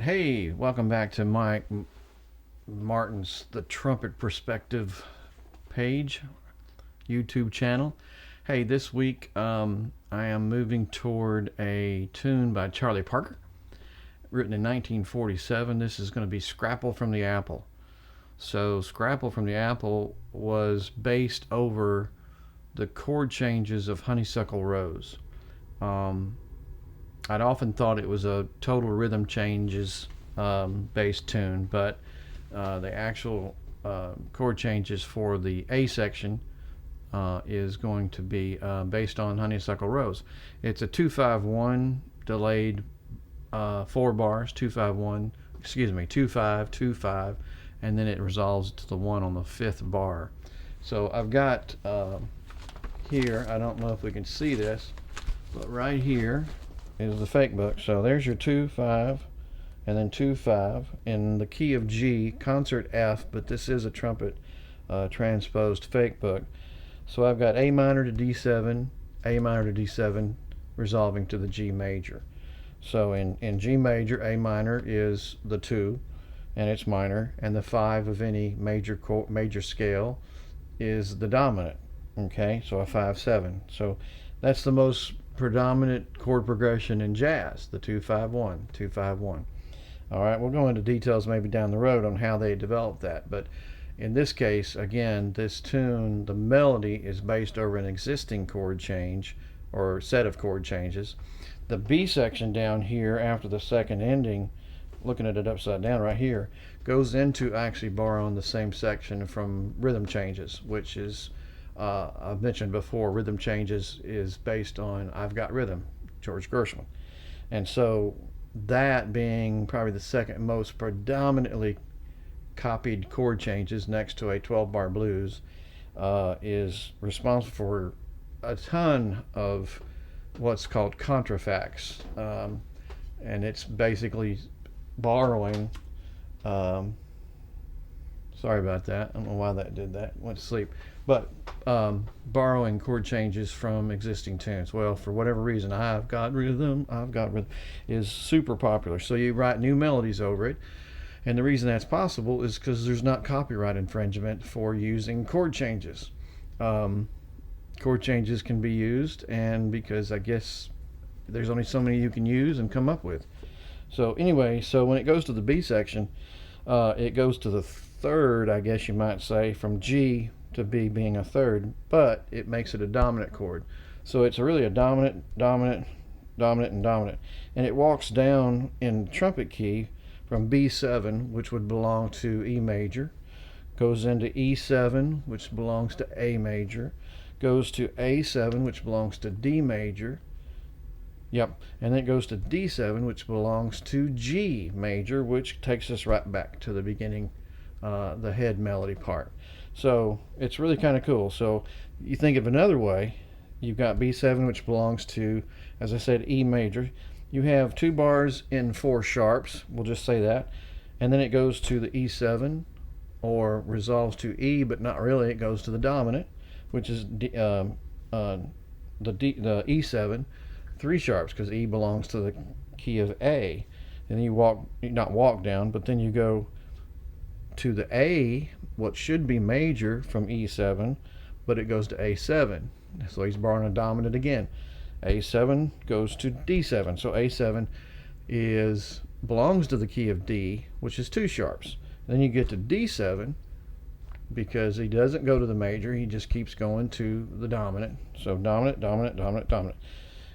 Hey, welcome back to Mike Martin's The Trumpet Perspective page, YouTube channel. Hey, this week I am moving toward a tune by Charlie Parker, written in 1947. This is going to be Scrapple from the Apple. So, Scrapple from the Apple was based over the chord changes of Honeysuckle Rose. I'd often thought it was a total rhythm changes based tune, but the actual chord changes for the A section is going to be based on Honeysuckle Rose. It's a 2-5-1 delayed 4 bars, 2-5-1, 2-5, 2-5, and then it resolves to the 1 on the 5th bar. So I've got here, I don't know if we can see this, but right here is the fake book. So there's your 2-5 and then 2-5 in the key of G, concert F, but this is a trumpet transposed fake book. So I've got A minor to D7, A minor to D7, resolving to the G major. So in G major, A minor is the 2 and it's minor, and the 5 of any major scale is the dominant. Okay, so a 5-7. So that's the most predominant chord progression in jazz, the 2-5-1, 2-5-1. All right, we'll go into details maybe down the road on how they developed that, but in this case, again, this tune, the melody is based over an existing chord change or set of chord changes. The B section down here after the second ending, looking at it upside down right here, goes into actually borrowing the same section from rhythm changes, which is I've mentioned before, rhythm changes is based on I've Got Rhythm, George Gershwin. And so that being probably the second most predominantly copied chord changes next to a 12-bar blues is responsible for a ton of what's called contrafacts. And it's basically borrowing sorry about that. I don't know why that did that. Went to sleep. But borrowing chord changes from existing tunes. Well, for whatever reason, I've Got Rhythm is super popular. So you write new melodies over it. And the reason that's possible is because there's not copyright infringement for using chord changes. Chord changes can be used, and because I guess there's only so many you can use and come up with. So anyway, so when it goes to the B section, it goes to the third, I guess you might say, from G to B being a third, but it makes it a dominant chord. So it's really a dominant, dominant, dominant, and dominant. And it walks down in trumpet key from B7, which would belong to E major, goes into E7, which belongs to A major, goes to A7, which belongs to D major, and then it goes to D7, which belongs to G major, which takes us right back to the beginning, the head melody part. So it's really kind of cool. So you think of another way, you've got B7, which belongs to, as I said, E major. You have 2 bars in 4 sharps, we'll just say that, and then it goes to the E7, or resolves to E, but not really. It goes to the dominant, which is the E7, 3 sharps, because E belongs to the key of A. And then you not walk down, but then you go to the A, what should be major from E7, but it goes to A7. So he's borrowing a dominant again. A7 goes to D7. So A7 belongs to the key of D, which is 2 sharps. Then you get to D7, because he doesn't go to the major, he just keeps going to the dominant. So dominant, dominant, dominant, dominant.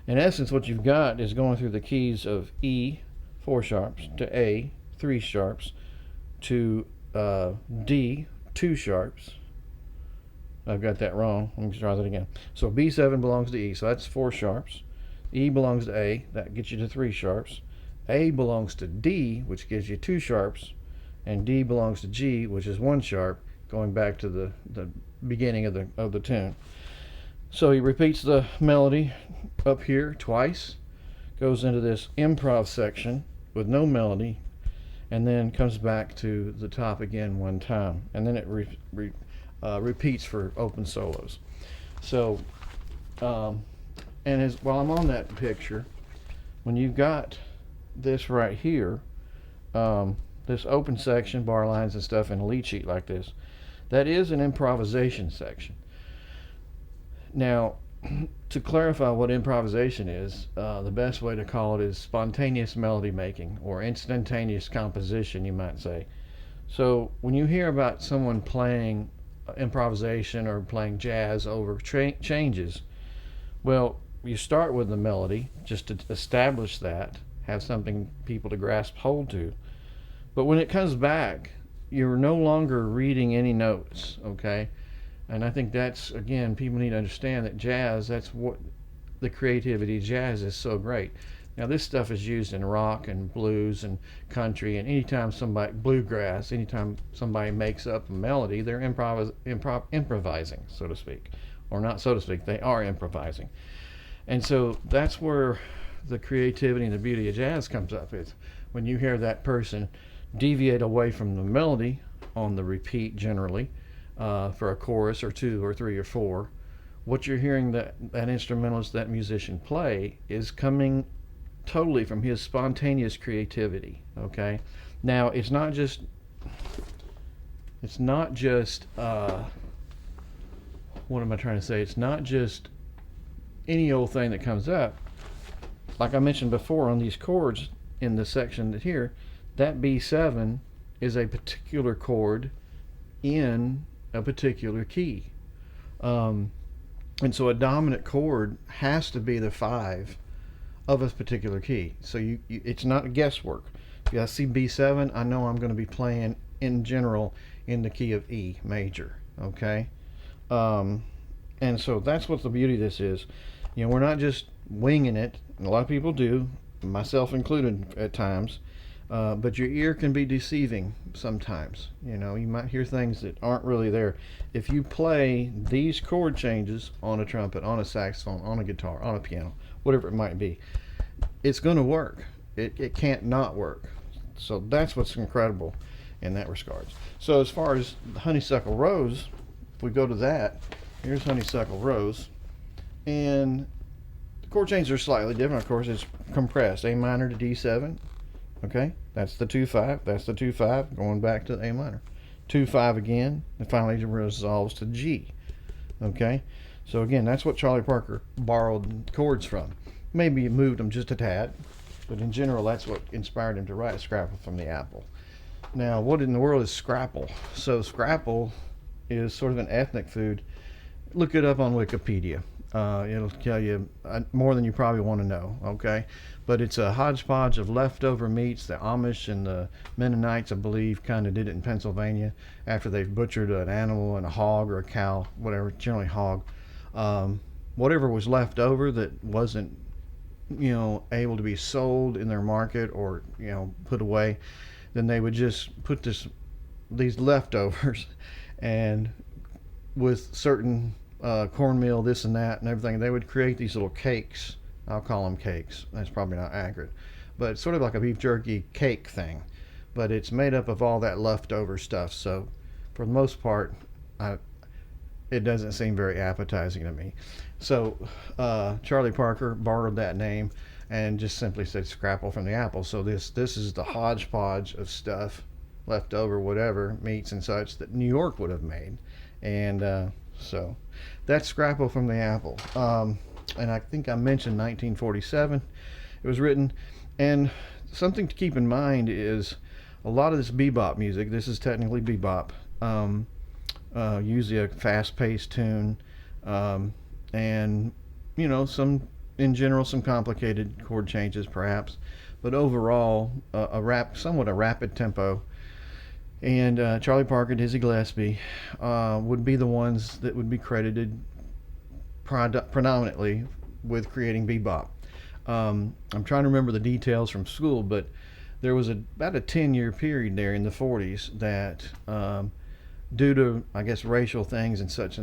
In essence, what you've got is going through the keys of E, 4 sharps, to A, 3 sharps, to D, 2 sharps. I've got that wrong. Let me try that again. So B7 belongs to E, so that's 4 sharps. E belongs to A, that gets you to 3 sharps. A belongs to D, which gives you 2 sharps, and D belongs to G, which is 1 sharp, going back to the beginning of the tune. So he repeats the melody up here twice, goes into this improv section with no melody, and then comes back to the top again 1 time, and then it repeats for open solos. So while I'm on that picture, when you've got this right here, this open section, bar lines and stuff, in a lead sheet like this, that is an improvisation section. Now, to clarify what improvisation is, the best way to call it is spontaneous melody making, or instantaneous composition, you might say. So when you hear about someone playing improvisation or playing jazz over changes, well, you start with the melody just to establish that, have something people to grasp hold to. But when it comes back, you're no longer reading any notes, okay? And I think that's, again, people need to understand that jazz, that's what the creativity of jazz is so great. Now, this stuff is used in rock and blues and country, and anytime somebody, bluegrass, anytime somebody makes up a melody, they're improvising, so to speak. Or not so to speak, they are improvising. And so that's where the creativity and the beauty of jazz comes up. Is when you hear that person deviate away from the melody on the repeat generally, for a chorus or two or three or four, what you're hearing that instrumentalist, that musician play is coming totally from his spontaneous creativity. Okay, now it's not just what am I trying to say? It's not just any old thing that comes up. Like I mentioned before, on these chords in the section here, that B7 is a particular chord in a particular key. And so a dominant chord has to be the 5 of a particular key. So it's not guesswork. If I see B7, I know I'm going to be playing in general in the key of E major. Okay? And so that's what the beauty of this is. You know, we're not just winging it. A lot of people do, myself included at times. But your ear can be deceiving sometimes. You know, you might hear things that aren't really there. If you play these chord changes on a trumpet, on a saxophone, on a guitar, on a piano, whatever it might be, it's going to work. It can't not work. So that's what's incredible in that regard. So as far as Honeysuckle Rose, if we go to that, here's Honeysuckle Rose. And the chord changes are slightly different. Of course, it's compressed. A minor to D7. Okay, that's the 2-5. That's the 2-5 going back to the A minor. 2-5 again, and finally resolves to G. Okay, so again, that's what Charlie Parker borrowed chords from. Maybe he moved them just a tad, but in general, that's what inspired him to write Scrapple from the Apple. Now, what in the world is Scrapple? So Scrapple is sort of an ethnic food. Look it up on Wikipedia. It'll tell you more than you probably want to know, okay? But it's a hodgepodge of leftover meats. The Amish and the Mennonites, I believe, kind of did it in Pennsylvania after they've butchered an animal and a hog or a cow, whatever, generally hog. Whatever was left over that wasn't, able to be sold in their market or, put away, then they would just put these leftovers and with certain cornmeal, this and that and everything, they would create these little cakes. I'll call them cakes. That's probably not accurate, but it's sort of like a beef jerky cake thing, but it's made up of all that leftover stuff. So for the most part, it doesn't seem very appetizing to me. So Charlie Parker borrowed that name and just simply said Scrapple from the Apple. So this is the hodgepodge of stuff, leftover whatever, meats and such, that New York would have made. And so that's Scrapple from the Apple. And I think I mentioned 1947 it was written. And something to keep in mind is a lot of this bebop music, this is technically bebop, usually a fast-paced tune, and some, in general, some complicated chord changes perhaps, but overall somewhat a rapid tempo. And Charlie Parker, Dizzy Gillespie would be the ones that would be credited predominantly with creating bebop. I'm trying to remember the details from school, but there was about a 10-year period there in the 40s that due to, I guess, racial things and such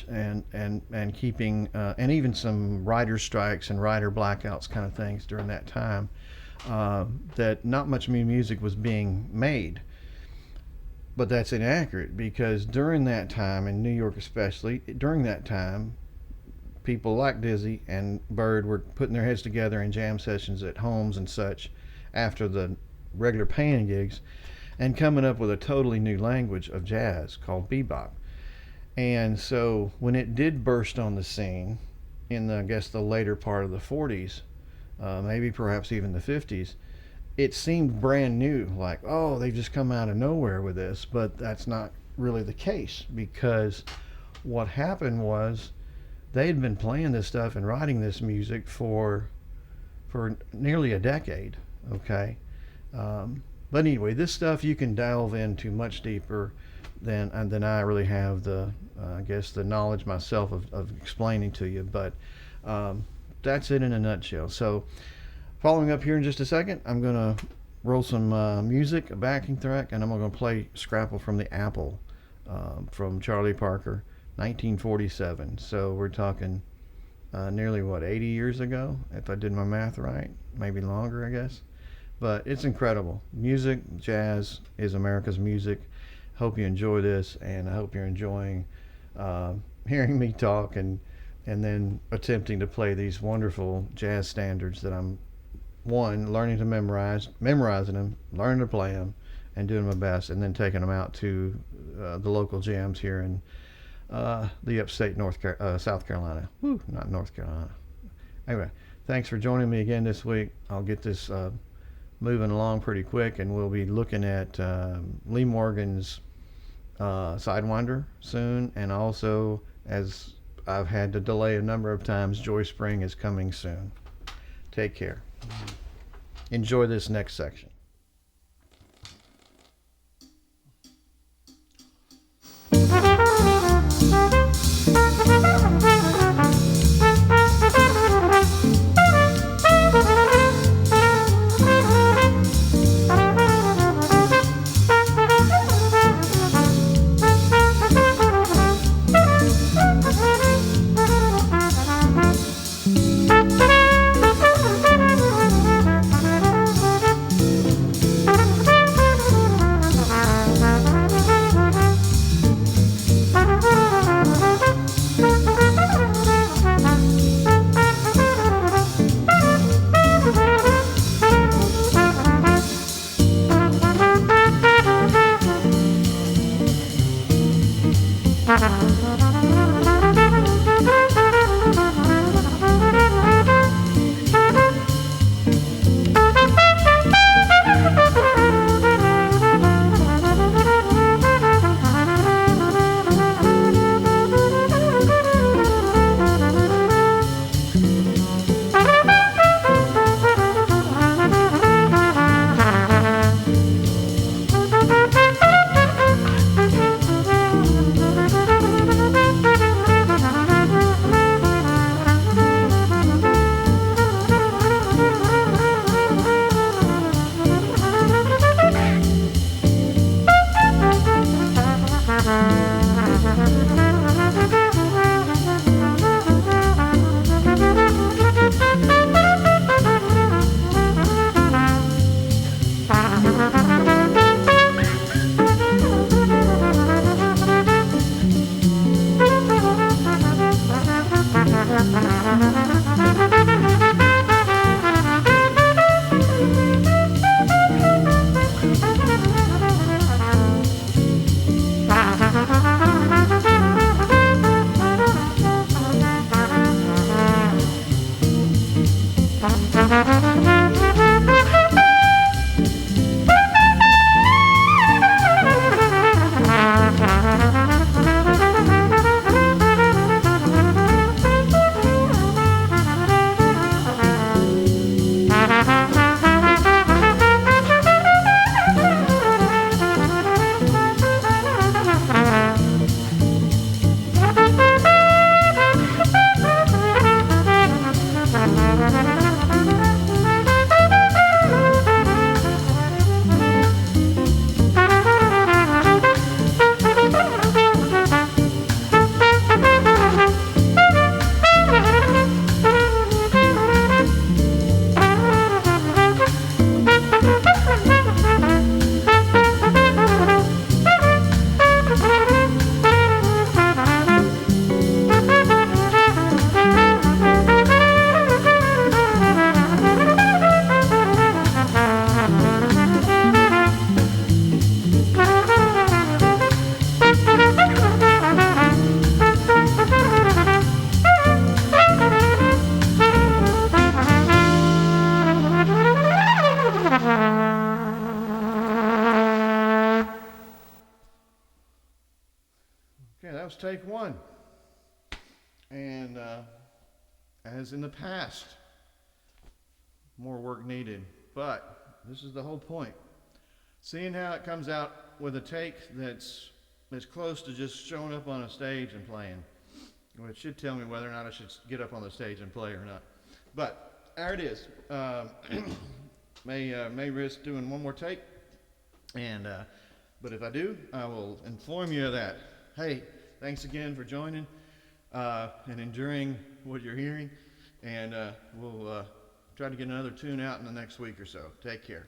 and keeping and even some writer strikes and writer blackouts kind of things during that time, that not much new music was being made. But that's inaccurate, because during that time, in New York especially, during that time, people like Dizzy and Bird were putting their heads together in jam sessions at homes and such after the regular paying gigs and coming up with a totally new language of jazz called bebop. And so when it did burst on the scene in the, I guess, the later part of the 40s, maybe perhaps even the 50s, it seemed brand new, like, oh, they've just come out of nowhere with this. But that's not really the case, because what happened was they had been playing this stuff and writing this music for nearly a decade. Okay. But anyway, this stuff you can delve into much deeper than I really have the I guess the knowledge myself of explaining to you. But that's it in a nutshell. So following up here in just a second, I'm gonna roll some music, a backing track, and I'm gonna play "Scrapple from the Apple" from Charlie Parker, 1947. So we're talking nearly 80 years ago, if I did my math right, maybe longer, I guess. But it's incredible. Music, jazz is America's music. Hope you enjoy this, and I hope you're enjoying hearing me talk and then attempting to play these wonderful jazz standards that I'm learning to memorizing them, learning to play them, and doing my best, and then taking them out to the local jams here in the upstate South Carolina. Woo, not North Carolina. Anyway, thanks for joining me again this week. I'll get this moving along pretty quick, and we'll be looking at Lee Morgan's Sidewinder soon, and also, as I've had to delay a number of times, Joy Spring is coming soon. Take care. Enjoy this next section. that was take one. And as in the past, more work needed. But this is the whole point. Seeing how it comes out with a take that's as close to just showing up on a stage and playing, which should tell me whether or not I should get up on the stage and play or not. But there it is. May risk doing one more take, and but if I do, I will inform you of that. Hey, thanks again for joining and enduring what you're hearing, and we'll try to get another tune out in the next week or so. Take care.